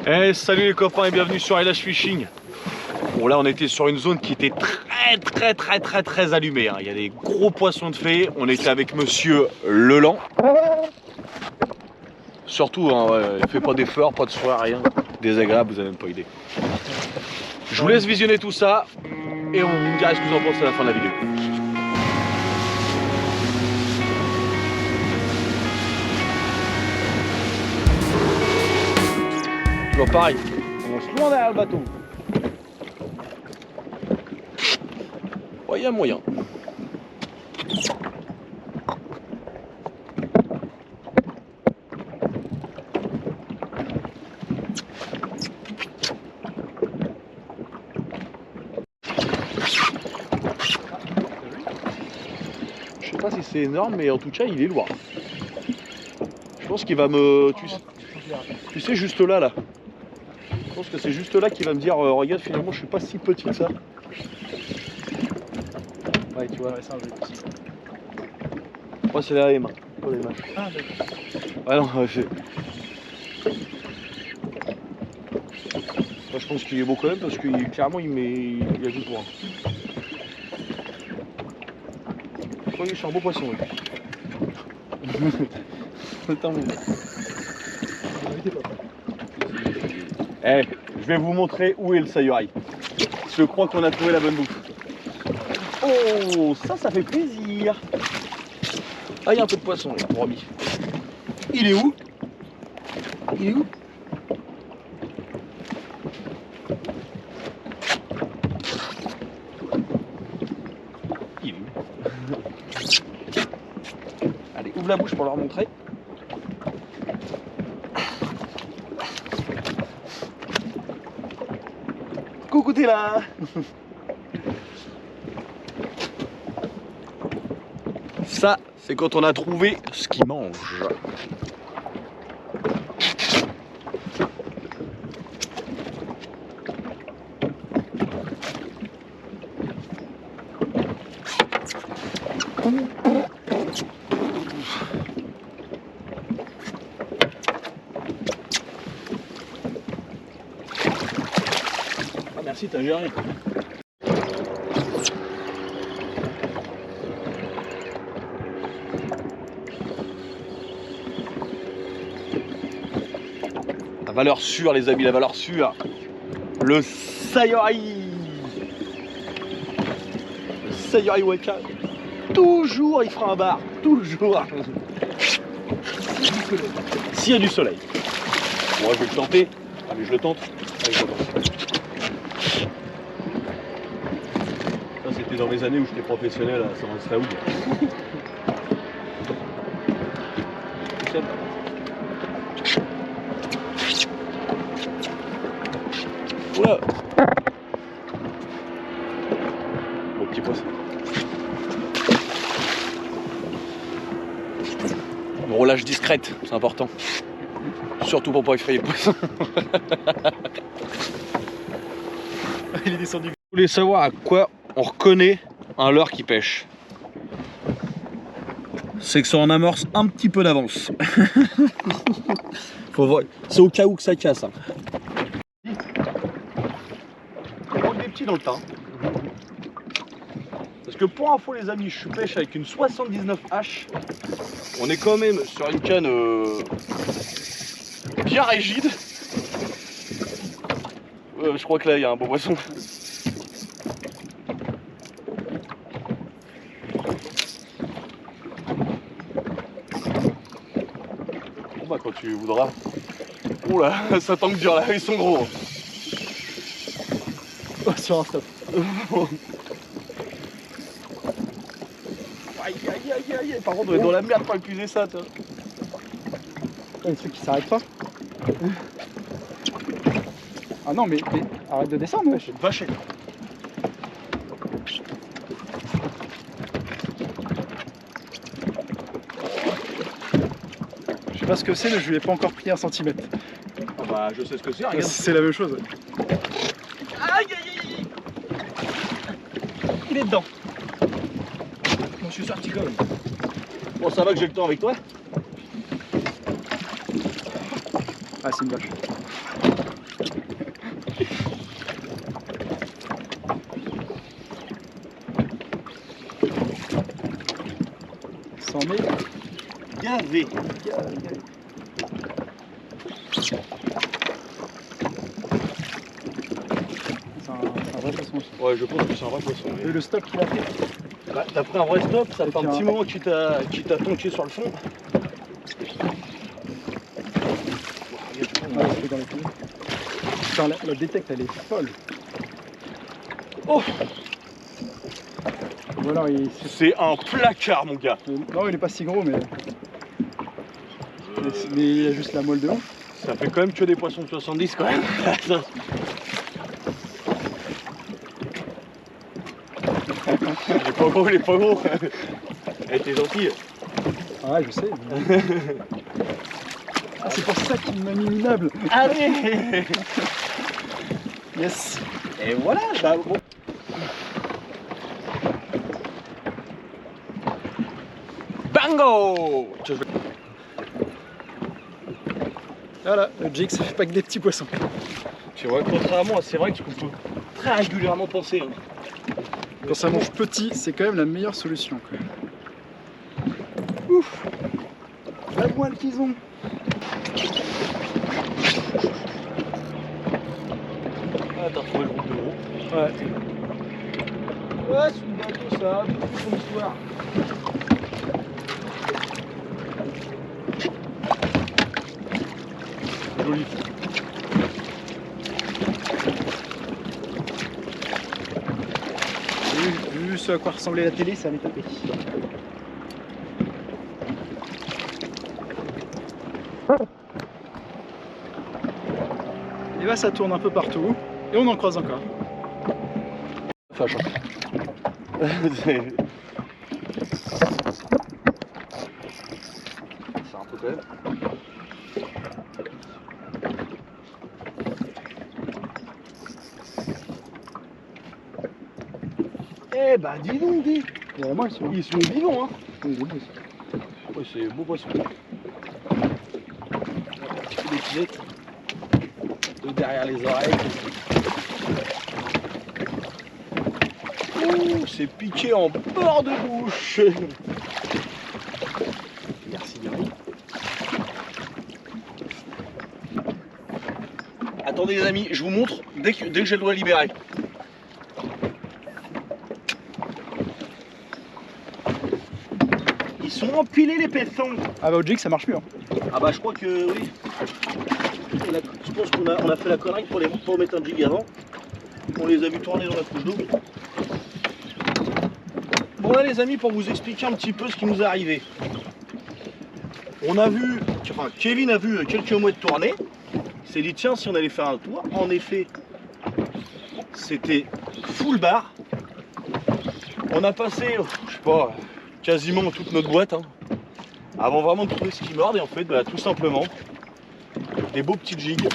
Eh, salut les copains et bienvenue sur LH Fishing. Bon là on était sur une zone qui était très allumée, hein. Il y a des gros poissons de fée. On était avec monsieur Leland. Surtout, hein, ouais, il fait pas d'efforts, pas de soin, rien. Désagréable, vous avez même pas idée. Je vous laisse visionner tout ça et on vous dira ce que vous en pensez à la fin de la vidéo. Toujours pareil, on se loin derrière le bateau. Ouais, il y a moyen. Je sais pas si c'est énorme, mais en tout cas, il est loin. Je pense qu'il va me... Tu sais, juste là. Je pense que c'est juste là qu'il va me dire regarde, finalement, je suis pas si petit que ça. Ouais, tu vois. Ouais, c'est un jeu petit. Moi, c'est la M, pas les mâches. Ah, d'accord. Ah non, c'est... Moi, je pense qu'il est beau quand même parce que clairement, il a vu pour un. Je crois que c'est un beau poisson. Oui. Eh, je vais vous montrer où est le sayuraï. Je crois qu'on a trouvé la bonne bouffe. Oh, ça fait plaisir. Ah, il y a un peu de poisson là, promis. Il est où? Il est où? Il est où? Allez, ouvre la bouche pour leur montrer. Coucou, t'es là. Ça, c'est quand on a trouvé ce qu'il mange. Ah merci, t'as géré. La valeur sûre les amis, la valeur sûre. Le sayuraï. Le sayuraï waka. Toujours il fera un bar. Toujours. S'il y a du soleil. Moi je vais le tenter. Allez je le tente. Allez, je le tente. Ça c'était dans mes années où j'étais professionnel à Saint-Raoult. Voilà. Mon petit poisson. Bon, relâche discrète, c'est important. Surtout pour pas effrayer le poisson. Il est descendu. Vous voulez savoir à quoi on reconnaît un leurre qui pêche? C'est que ça en amorce un petit peu d'avance. Faut voir. C'est au cas où que ça casse. Hein. Il manque des petits dans le tas. Parce que pour info les amis, je pêche avec une 79H. On est quand même sur une canne bien rigide. Je crois que là il y a un beau poisson. Bon bah quand tu voudras. Oh là, ça tangue dur là, ils sont gros. Oh, sur un stop. Aïe. Par contre on est dans la merde pour épuiser ça toi. Il y a des trucs qui s'arrêtent pas. Ah non mais arrête de descendre wesh. Vachette. Je sais pas ce que c'est mais je lui ai pas encore pris un centimètre. Ah bah je sais ce que c'est, regarde. C'est la même chose. Aïe. Il est dedans. Bon, je suis sorti quand même. Bon ça va que j'ai le temps avec toi. Ah c'est une vache. s'en met. Gavé. C'est un vrai poisson aussi. Ouais, je pense que c'est un vrai poisson. Et le stop qu'il a fait. Bah, t'as pris un vrai stop, ça Et fait un puis petit un- moment qu'il t'a tonqué sur le fond. Ouais, c'est dans les filets. Putain, la détecte, elle est folle. Oh, Voilà, c'est un placard, mon gars. non, il est pas si gros, mais il y a juste la moelle de ouf. Ça fait quand même que des poissons de 70 quand même. Il est pas gros, il est pas gros. Elle était gentille. Ah, je sais. Ah, c'est pour ça qu'il m'a mis minable. Allez. Yes. Et voilà, bah bon. Bango. Voilà, le jig, ça fait pas que des petits poissons. C'est vrai, contrairement à c'est vrai qu'on peut très régulièrement penser. Hein. Quand ça mange petit, c'est quand même la meilleure solution. Quoi. Ouf, la moelle qu'ils ont. Ah, t'as retrouvé le groupe de gros. Ouais. Ouais, c'est une bateau ça, beaucoup son histoire. Joli. Vu ce à quoi ressemblait la télé, ça allait taper. Et là, ça tourne un peu partout. Et on en croise encore. Fâche. C'est un peu quand même. Eh bah dis donc, dis. Vraiment, Ils sont vivants, hein. ils sont Ouais, c'est beau poisson. Un petit peu d'étilette de derrière les oreilles. Ouh, c'est piqué en bord de bouche. Merci Gary. Attendez les amis, je vous montre dès que j'ai le doigt libéré. Ils sont empilés les pétons. Ah bah au jig, ça marche mieux. Hein. Ah bah je crois que oui. Je pense qu'on a fait la connerie pour mettre un jig avant. On les a vu tourner dans la couche d'eau. Bon là les amis, pour vous expliquer un petit peu ce qui nous est arrivé. On a vu, enfin Kevin a vu quelques mouettes tourner. Il s'est dit tiens si on allait faire un tour. En effet, c'était full bar. On a passé, je sais pas, quasiment toute notre boîte. Hein, avant vraiment de trouver ce qui morde et en fait bah, tout simplement des beaux petits jigs.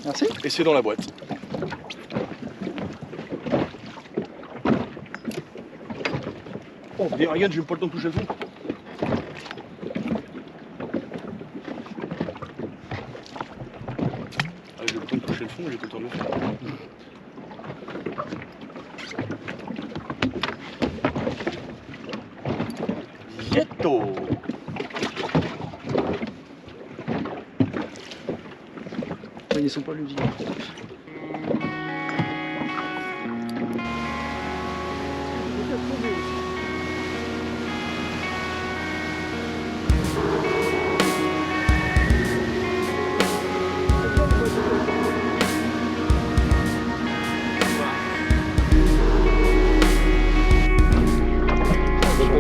Merci. Et c'est dans la boîte. Oh regarde, j'ai pas le temps de toucher le fond. Ah, j'ai le temps de toucher le fond, j'ai pas le temps de le faire. Yetto. Ils sont pas le jig.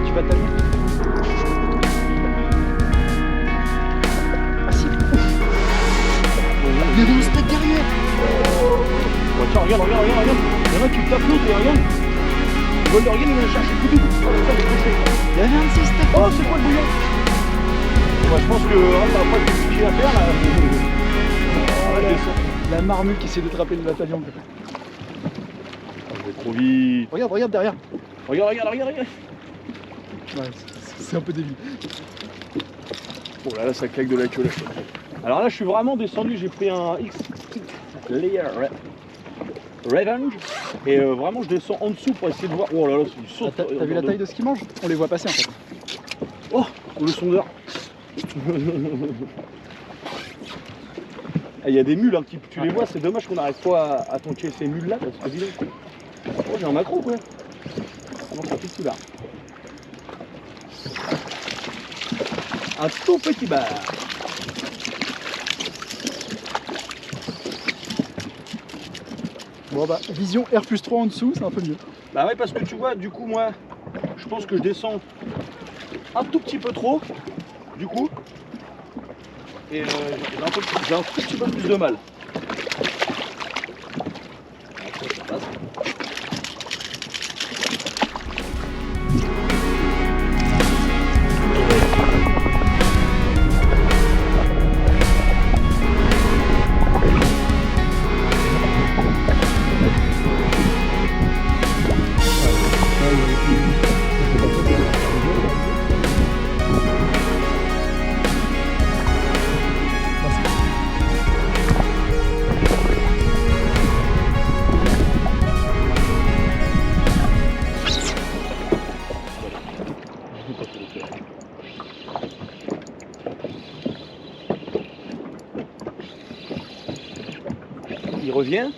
Tu vas t'allumer. Ah si. Il est dans le stade derrière. Oh, tiens, regarde. Il y en a qui tapent l'autre et regarde. Regarde, il va chercher le coup de Il y avait un petit step. Oh, c'est quoi le bouillon? Bah, je pense que ça va pas être compliqué à faire là. La marmite qui essaie de trapper le bataillon. Je vais trop vite. Regarde derrière. Regarde. Ouais, c'est un peu débile. Oh là, ça claque de la queue là. Alors là, je suis vraiment descendu, j'ai pris un X Layer Revenge. Et vraiment, je descends en dessous pour essayer de voir. Oh là là, c'est du saut. T'as vu la taille de ce qu'ils mangent? On les voit passer en fait. Oh, le sondeur. Il y a des mules, hein, tu les vois, c'est dommage qu'on n'arrive pas à tanker ces mules là, parce que dis donc. Oh, j'ai un macro quoi. Non, c'est un tout petit bar. Un tout petit bar. Bon bah, vision R+3 en dessous, c'est un peu mieux. Bah ouais, parce que tu vois, du coup, moi, je pense que je descends un tout petit peu trop, du coup. Et j'ai un tout petit peu plus de mal. Après, ça passe. Il revient.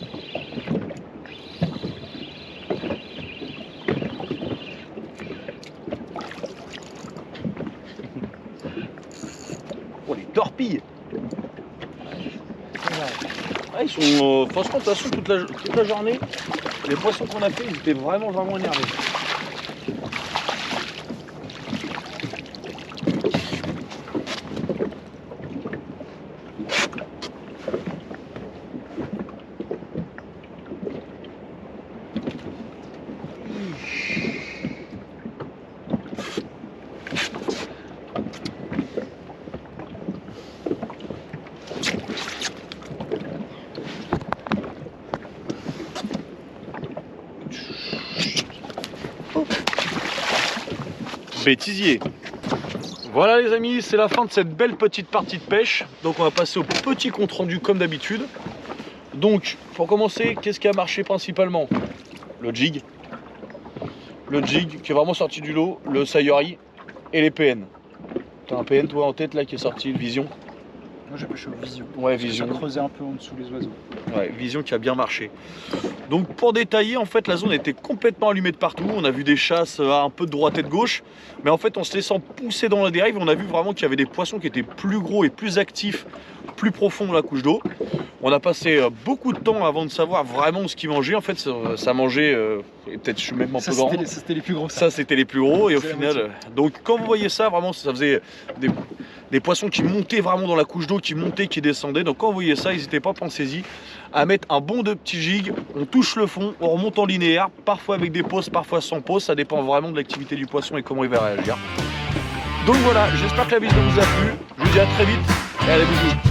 Oh les torpilles. Ah, ils sont franchement de toute façon toute la journée, les poissons qu'on a fait ils étaient vraiment énervés. Bêtisier. Voilà les amis, c'est la fin de cette belle petite partie de pêche. Donc on va passer au petit compte rendu comme d'habitude. Donc pour commencer, qu'est-ce qui a marché principalement? Le jig. Le jig qui est vraiment sorti du lot, le Sayuri et les PN. T'as un PN toi en tête là qui est sorti, le Vision? Moi j'ai pêché au Vision. Ouais, Vision. Ça creusait un peu en dessous les oiseaux. Ouais, Vision qui a bien marché. Donc pour détailler, en fait la zone était complètement allumée de partout. On a vu des chasses un peu de droite et de gauche. Mais en fait en se laissant pousser dans la dérive, on a vu vraiment qu'il y avait des poissons qui étaient plus gros et plus actifs, plus profonds dans la couche d'eau. On a passé beaucoup de temps avant de savoir vraiment ce qu'ils mangeaient. En fait ça mangeait, et peut-être je suis même un peu grand. C'était les plus gros. Ça c'était les plus gros et au final, donc quand vous voyez ça, vraiment ça faisait des poissons qui montaient vraiment dans la couche d'eau, qui montaient, qui descendaient. Donc quand vous voyez ça, n'hésitez pas, pensez-y, à mettre un bon de petits gigs. On touche le fond, on remonte en linéaire, parfois avec des pauses, parfois sans pause. Ça dépend vraiment de l'activité du poisson et comment il va réagir. Donc voilà, j'espère que la vidéo vous a plu. Je vous dis à très vite et allez bisous.